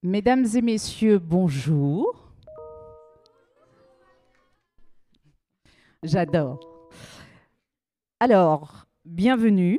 Mesdames et messieurs, bonjour. J'adore. Alors, bienvenue.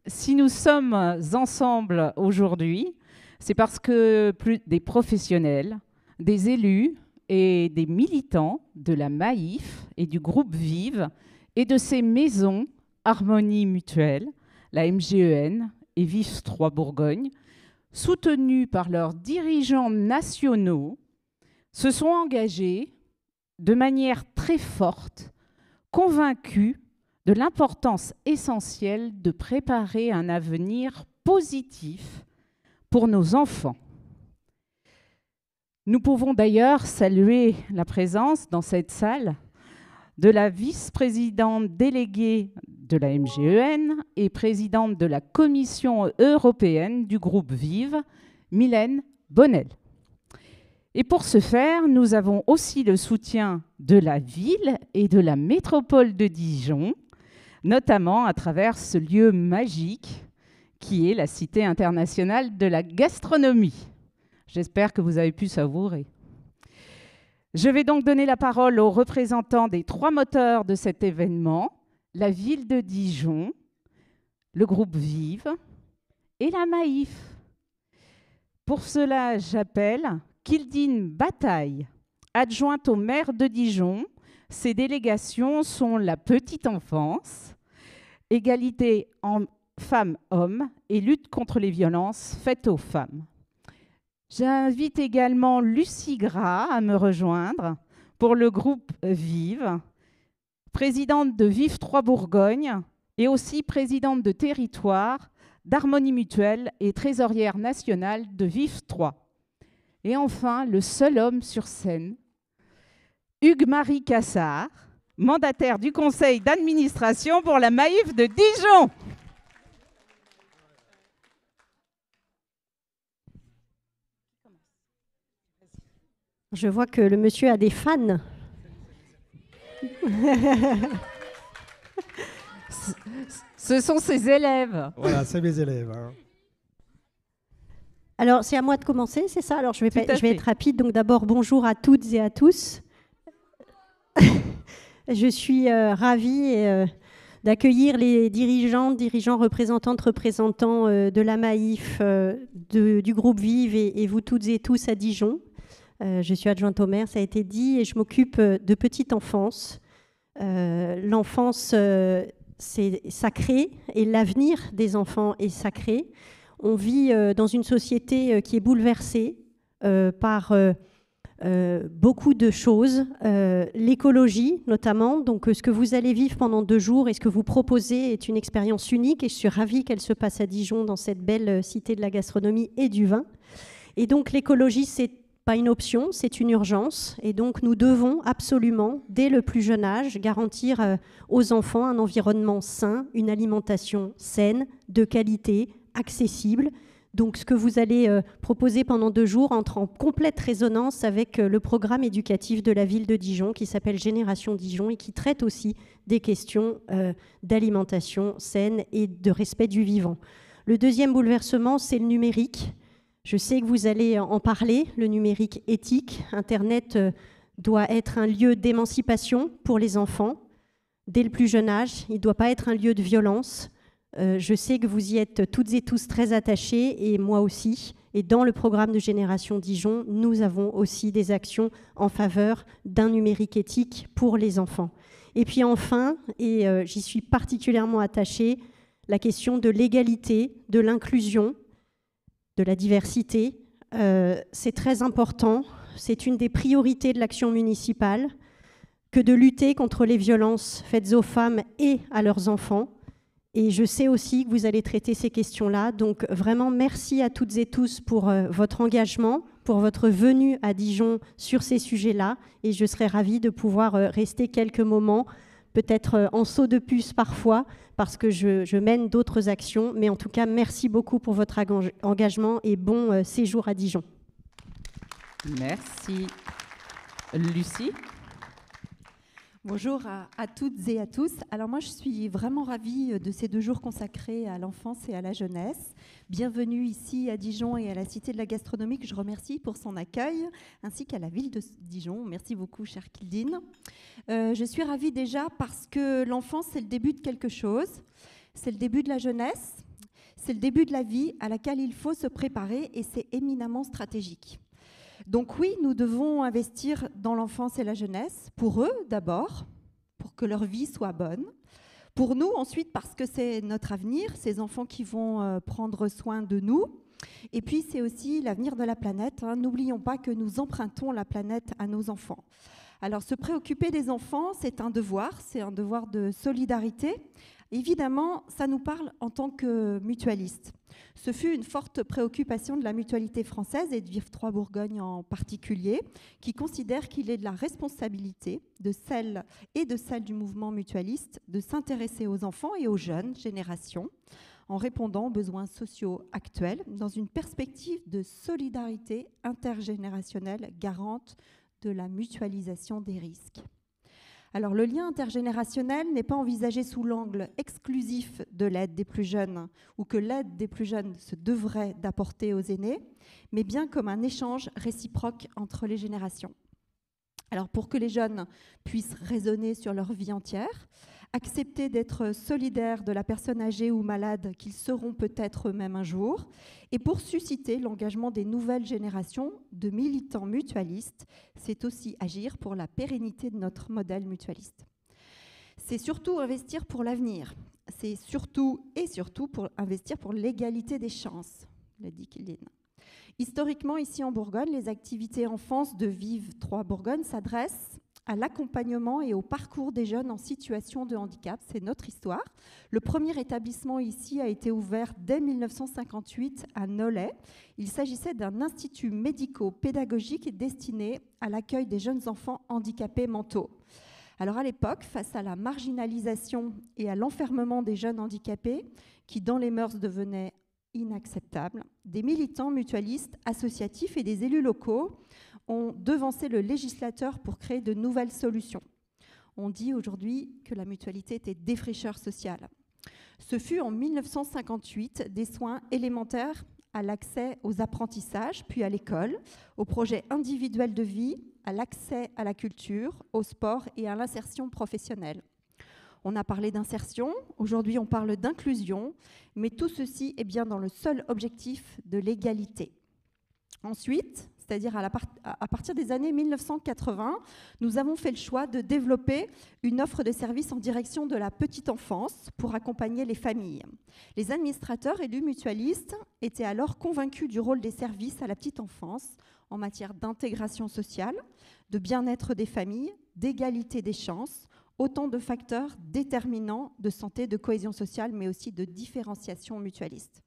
Si nous sommes ensemble aujourd'hui, c'est parce que plus des professionnels, des élus et des militants de la Maïf et du groupe Vive et de ces maisons Harmonie Mutuelle, la MGEN et Vive 3 Bourgogne, soutenus par leurs dirigeants nationaux, se sont engagés de manière très forte, convaincus de l'importance essentielle de préparer un avenir positif pour nos enfants. Nous pouvons d'ailleurs saluer la présence dans cette salle de la vice-présidente déléguée de la MGEN et présidente de la Commission européenne du groupe Vive, Mylène Bonnel. Et pour ce faire, nous avons aussi le soutien de la ville et de la métropole de Dijon, notamment à travers ce lieu magique qui est la Cité internationale de la gastronomie. J'espère que vous avez pu savourer. Je vais donc donner la parole aux représentants des 3 moteurs de cet événement, la ville de Dijon, le groupe Vive et la Maïf. Pour cela, j'appelle Kildine Bataille, adjointe au maire de Dijon. Ses délégations sont la petite enfance, égalité femmes-hommes et lutte contre les violences faites aux femmes. J'invite également Lucie Gras à me rejoindre pour le groupe Vive, présidente de Vive 3 Bourgogne et aussi présidente de territoire d'Harmonie Mutuelle et trésorière nationale de Vive 3. Et enfin, le seul homme sur scène, Hugues-Marie Cassard, mandataire du conseil d'administration pour la Maïf de Dijon. Je vois que le monsieur a des fans. Ce sont ses élèves. Voilà, c'est mes élèves. Hein. Alors, c'est à moi de commencer, c'est ça? Alors, je vais être rapide. Donc, d'abord, bonjour à toutes et à tous. Je suis ravie d'accueillir les dirigeants, représentantes, représentants de la Maïf, du groupe Vive et vous toutes et tous à Dijon. Je suis adjointe au maire, ça a été dit, et je m'occupe de petite enfance. L'enfance, c'est sacré, et l'avenir des enfants est sacré. On vit dans une société qui est bouleversée par beaucoup de choses. L'écologie, notamment. Donc, ce que vous allez vivre pendant 2 jours et ce que vous proposez est une expérience unique, et je suis ravie qu'elle se passe à Dijon, dans cette belle cité de la gastronomie et du vin. Et donc, l'écologie, c'est pas une option, c'est une urgence. Et donc, nous devons absolument, dès le plus jeune âge, garantir aux enfants un environnement sain, une alimentation saine, de qualité, accessible. Donc, ce que vous allez proposer pendant 2 jours entre en complète résonance avec le programme éducatif de la ville de Dijon qui s'appelle Génération Dijon et qui traite aussi des questions d'alimentation saine et de respect du vivant. Le deuxième bouleversement, c'est le numérique. Je sais que vous allez en parler, le numérique éthique. Internet doit être un lieu d'émancipation pour les enfants dès le plus jeune âge. Il ne doit pas être un lieu de violence. Je sais que vous y êtes toutes et tous très attachés, et moi aussi. Et dans le programme de Génération Dijon, nous avons aussi des actions en faveur d'un numérique éthique pour les enfants. Et puis enfin, et j'y suis particulièrement attachée, la question de l'égalité, de l'inclusion, de la diversité, c'est très important. C'est une des priorités de l'action municipale que de lutter contre les violences faites aux femmes et à leurs enfants. Et je sais aussi que vous allez traiter ces questions-là. Donc vraiment, merci à toutes et tous pour votre engagement, pour votre venue à Dijon sur ces sujets-là. Et je serais ravie de pouvoir rester quelques moments, peut-être en saut de puce parfois, parce que je mène d'autres actions. Mais en tout cas, merci beaucoup pour votre engagement et bon séjour à Dijon. Merci. Lucie? Bonjour à toutes et à tous. Alors moi, je suis vraiment ravie de ces 2 jours consacrés à l'enfance et à la jeunesse. Bienvenue ici à Dijon et à la Cité de la Gastronomie, que je remercie pour son accueil, ainsi qu'à la ville de Dijon. Merci beaucoup, chère Kildine. Je suis ravie déjà parce que l'enfance, c'est le début de quelque chose. C'est le début de la jeunesse. C'est le début de la vie à laquelle il faut se préparer et c'est éminemment stratégique. Donc oui, nous devons investir dans l'enfance et la jeunesse, pour eux d'abord, pour que leur vie soit bonne, pour nous ensuite parce que c'est notre avenir, ces enfants qui vont prendre soin de nous, et puis c'est aussi l'avenir de la planète. N'oublions pas que nous empruntons la planète à nos enfants. Alors se préoccuper des enfants, c'est un devoir de solidarité. Évidemment, ça nous parle en tant que mutualistes. Ce fut une forte préoccupation de la mutualité française et de Vivre 3 Bourgogne en particulier, qui considère qu'il est de la responsabilité de celle du mouvement mutualiste de s'intéresser aux enfants et aux jeunes générations en répondant aux besoins sociaux actuels dans une perspective de solidarité intergénérationnelle garante de la mutualisation des risques. Alors, le lien intergénérationnel n'est pas envisagé sous l'angle exclusif de l'aide des plus jeunes ou que l'aide des plus jeunes se devrait d'apporter aux aînés, mais bien comme un échange réciproque entre les générations. Alors, pour que les jeunes puissent raisonner sur leur vie entière, accepter d'être solidaires de la personne âgée ou malade qu'ils seront peut-être eux-mêmes un jour, et pour susciter l'engagement des nouvelles générations de militants mutualistes, c'est aussi agir pour la pérennité de notre modèle mutualiste. C'est surtout investir pour l'avenir, c'est surtout pour investir pour l'égalité des chances, l'a dit Kildine. Historiquement, ici en Bourgogne, les activités enfance de Vivre 3 Bourgogne s'adressent à l'accompagnement et au parcours des jeunes en situation de handicap. C'est notre histoire. Le premier établissement ici a été ouvert dès 1958 à Nolay. Il s'agissait d'un institut médico-pédagogique destiné à l'accueil des jeunes enfants handicapés mentaux. Alors à l'époque, face à la marginalisation et à l'enfermement des jeunes handicapés, qui dans les mœurs devenaient inacceptables, des militants mutualistes associatifs et des élus locaux ont devancé le législateur pour créer de nouvelles solutions. On dit aujourd'hui que la mutualité était défricheur social. Ce fut en 1958 des soins élémentaires à l'accès aux apprentissages, puis à l'école, aux projets individuels de vie, à l'accès à la culture, au sport et à l'insertion professionnelle. On a parlé d'insertion, aujourd'hui on parle d'inclusion, mais tout ceci est bien dans le seul objectif de l'égalité. Ensuite, c'est-à-dire à partir des années 1980, nous avons fait le choix de développer une offre de services en direction de la petite enfance pour accompagner les familles. Les administrateurs élus mutualistes étaient alors convaincus du rôle des services à la petite enfance en matière d'intégration sociale, de bien-être des familles, d'égalité des chances, autant de facteurs déterminants de santé, de cohésion sociale, mais aussi de différenciation mutualiste.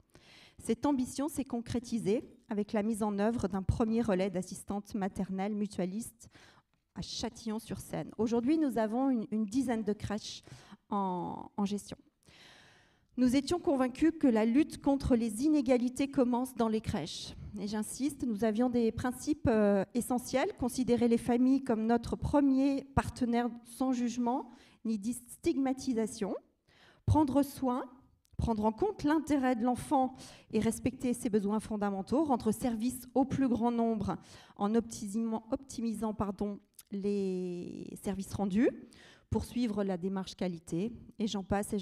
Cette ambition s'est concrétisée avec la mise en œuvre d'un premier relais d'assistantes maternelles mutualistes à Châtillon-sur-Seine. Aujourd'hui, nous avons une dizaine de crèches en gestion. Nous étions convaincus que la lutte contre les inégalités commence dans les crèches. Et j'insiste, nous avions des principes essentiels, considérer les familles comme notre premier partenaire sans jugement ni stigmatisation, prendre soin, prendre en compte l'intérêt de l'enfant et respecter ses besoins fondamentaux, rendre service au plus grand nombre en optimisant les services rendus, poursuivre la démarche qualité, et j'en passe,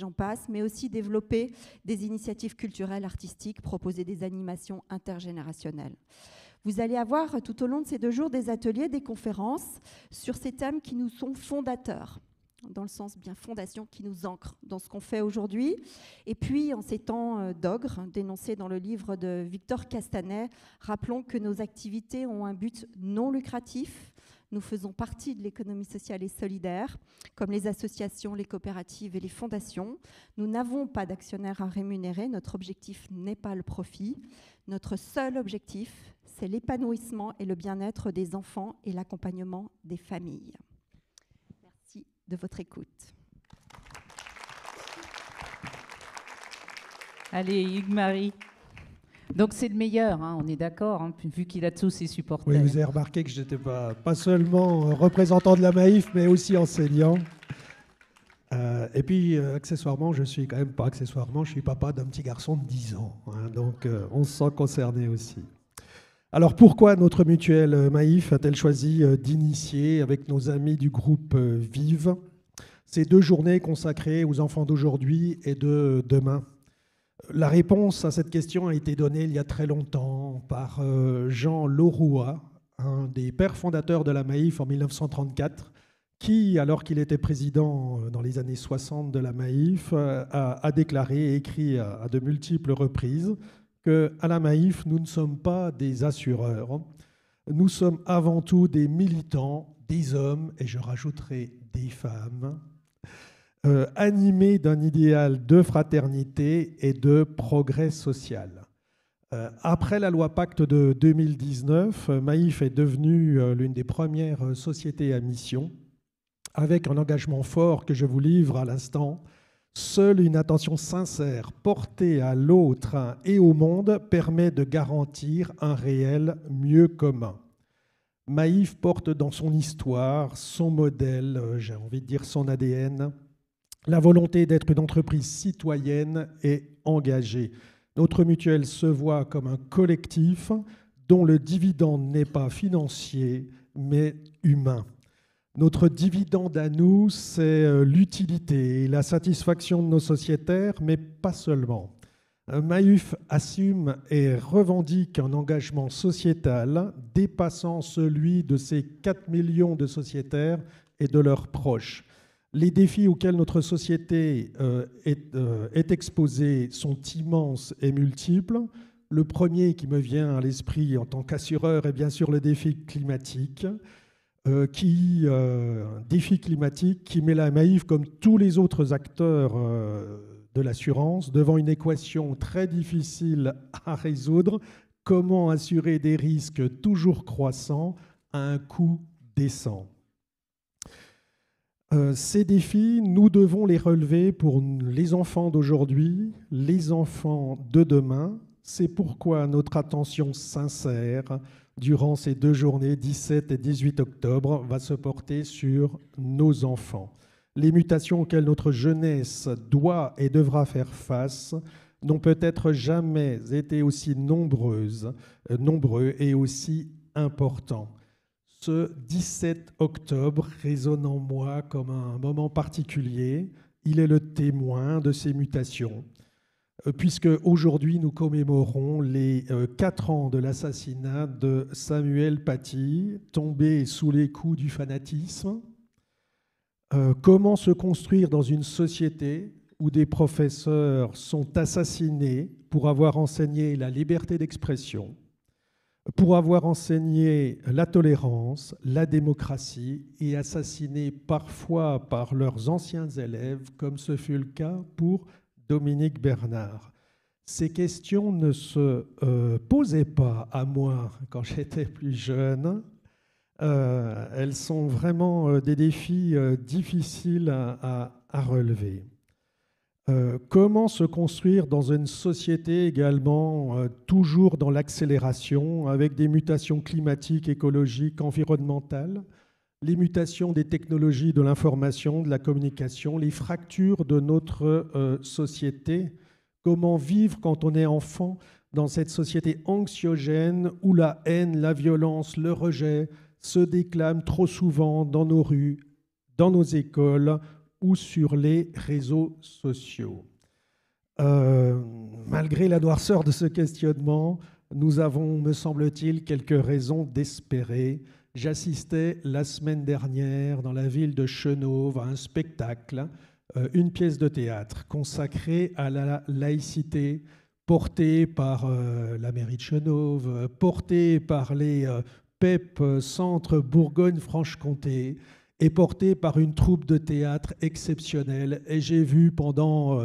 mais aussi développer des initiatives culturelles, artistiques, proposer des animations intergénérationnelles. Vous allez avoir tout au long de ces 2 jours des ateliers, des conférences sur ces thèmes qui nous sont fondateurs, dans le sens bien fondation qui nous ancre dans ce qu'on fait aujourd'hui. Et puis, en ces temps d'ogre, dénoncés dans le livre de Victor Castanet, rappelons que nos activités ont un but non lucratif. Nous faisons partie de l'économie sociale et solidaire, comme les associations, les coopératives et les fondations. Nous n'avons pas d'actionnaires à rémunérer. Notre objectif n'est pas le profit. Notre seul objectif, c'est l'épanouissement et le bien-être des enfants et l'accompagnement des familles. Merci de votre écoute. Allez, Hugues-Marie, Donc c'est le meilleur, hein, on est d'accord, hein, vu qu'il a tous ses supporters. Oui, vous avez remarqué que je n'étais pas seulement représentant de la Maïf, mais aussi enseignant. Et puis, accessoirement, je suis quand même pas accessoirement, je suis papa d'un petit garçon de 10 ans. Hein, donc, on se sent concerné aussi. Alors, pourquoi notre mutuelle Maïf a-t-elle choisi d'initier avec nos amis du groupe Vive ces 2 journées consacrées aux enfants d'aujourd'hui et de demain? La réponse à cette question a été donnée il y a très longtemps par Jean Lauroua, un des pères fondateurs de la Maïf en 1934, qui, alors qu'il était président dans les années 60 de la Maïf, a déclaré et écrit à de multiples reprises qu'à la Maïf, nous ne sommes pas des assureurs, nous sommes avant tout des militants, des hommes, et je rajouterai des femmes, animés d'un idéal de fraternité et de progrès social. Après la loi Pacte de 2019, Maïf est devenue l'une des premières sociétés à mission, avec un engagement fort que je vous livre à l'instant. Seule une attention sincère portée à l'autre et au monde permet de garantir un réel mieux commun. Maïf porte dans son histoire, son modèle, j'ai envie de dire son ADN, la volonté d'être une entreprise citoyenne et engagée. Notre mutuelle se voit comme un collectif dont le dividende n'est pas financier, mais humain. Notre dividende à nous, c'est l'utilité et la satisfaction de nos sociétaires, mais pas seulement. Maïf assume et revendique un engagement sociétal dépassant celui de ses 4 millions de sociétaires et de leurs proches. Les défis auxquels notre société est exposée sont immenses et multiples. Le premier qui me vient à l'esprit en tant qu'assureur est bien sûr le défi climatique. Défi climatique qui met la Maïf, comme tous les autres acteurs de l'assurance, devant une équation très difficile à résoudre. Comment assurer des risques toujours croissants à un coût décent? Ces défis, nous devons les relever pour les enfants d'aujourd'hui, les enfants de demain. C'est pourquoi notre attention sincère durant ces 2 journées, 17 et 18 octobre, va se porter sur nos enfants. Les mutations auxquelles notre jeunesse doit et devra faire face n'ont peut-être jamais été aussi nombreux et aussi importants. Ce 17 octobre résonne en moi comme un moment particulier. Il est le témoin de ces mutations, puisque aujourd'hui nous commémorons les 4 ans de l'assassinat de Samuel Paty, tombé sous les coups du fanatisme. Comment se construire dans une société où des professeurs sont assassinés pour avoir enseigné la liberté d'expression, pour avoir enseigné la tolérance, la démocratie, et assassinés parfois par leurs anciens élèves, comme ce fut le cas pour Dominique Bernard. Ces questions ne se posaient pas à moi quand j'étais plus jeune. Elles sont vraiment des défis difficiles à relever. Comment se construire dans une société également toujours dans l'accélération, avec des mutations climatiques, écologiques, environnementales, les mutations des technologies de l'information, de la communication, les fractures de notre société. Comment vivre quand on est enfant dans cette société anxiogène où la haine, la violence, le rejet se déclament trop souvent dans nos rues, dans nos écoles ou sur les réseaux sociaux. Malgré la noirceur de ce questionnement, nous avons, me semble-t-il, quelques raisons d'espérer. J'assistais la semaine dernière dans la ville de Chenôve à un spectacle, une pièce de théâtre consacrée à la laïcité, portée par la mairie de Chenôve, portée par les PEP Centre Bourgogne-Franche-Comté et portée par une troupe de théâtre exceptionnelle. Et j'ai vu pendant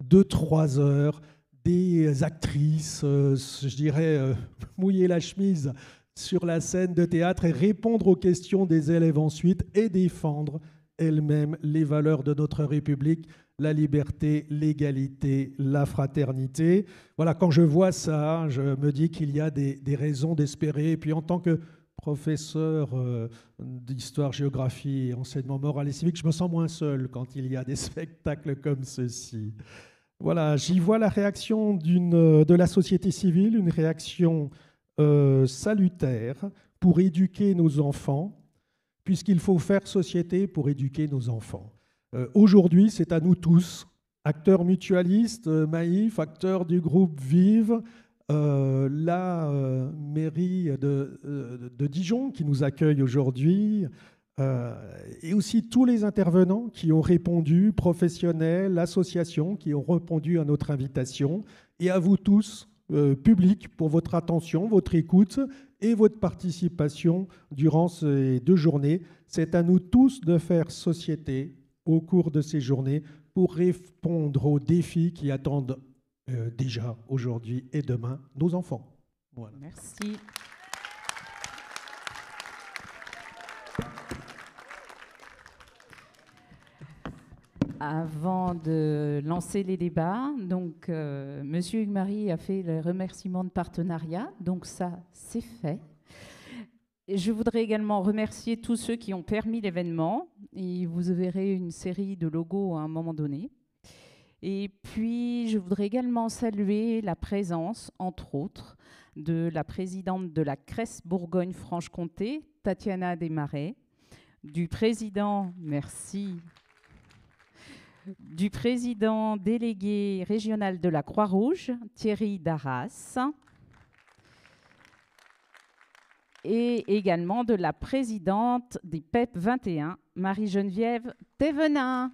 2-3 heures des actrices, je dirais, mouiller la chemise sur la scène de théâtre et répondre aux questions des élèves ensuite et défendre elles-mêmes les valeurs de notre République la liberté, l'égalité, la fraternité. Voilà, quand je vois ça, je me dis qu'il y a des raisons d'espérer. Et puis en tant que professeur d'histoire, géographie et enseignement moral et civique, je me sens moins seul quand il y a des spectacles comme ceux-ci. Voilà, j'y vois la réaction de la société civile, une réaction salutaire pour éduquer nos enfants, puisqu'il faut faire société pour éduquer nos enfants. Aujourd'hui, c'est à nous tous, acteurs mutualistes, Maïf, acteurs du groupe Vive, la mairie de Dijon qui nous accueille aujourd'hui, et aussi tous les intervenants qui ont répondu, professionnels, associations qui ont répondu à notre invitation, et à vous tous, public, pour votre attention, votre écoute et votre participation durant ces 2 journées. C'est à nous tous de faire société au cours de ces journées pour répondre aux défis qui attendent déjà aujourd'hui et demain nos enfants. Voilà. Merci. Avant de lancer les débats, donc Monsieur Hugues-Marie a fait le remerciement de partenariat, donc ça c'est fait. Et je voudrais également remercier tous ceux qui ont permis l'événement, et vous verrez une série de logos à un moment donné. Et puis je voudrais également saluer la présence, entre autres, de la présidente de la CRES Bourgogne-Franche-Comté, Tatiana Desmarais, du président, merci, du président délégué régional de la Croix-Rouge, Thierry Darras, et également de la présidente des PEP 21, Marie-Geneviève Thévenin.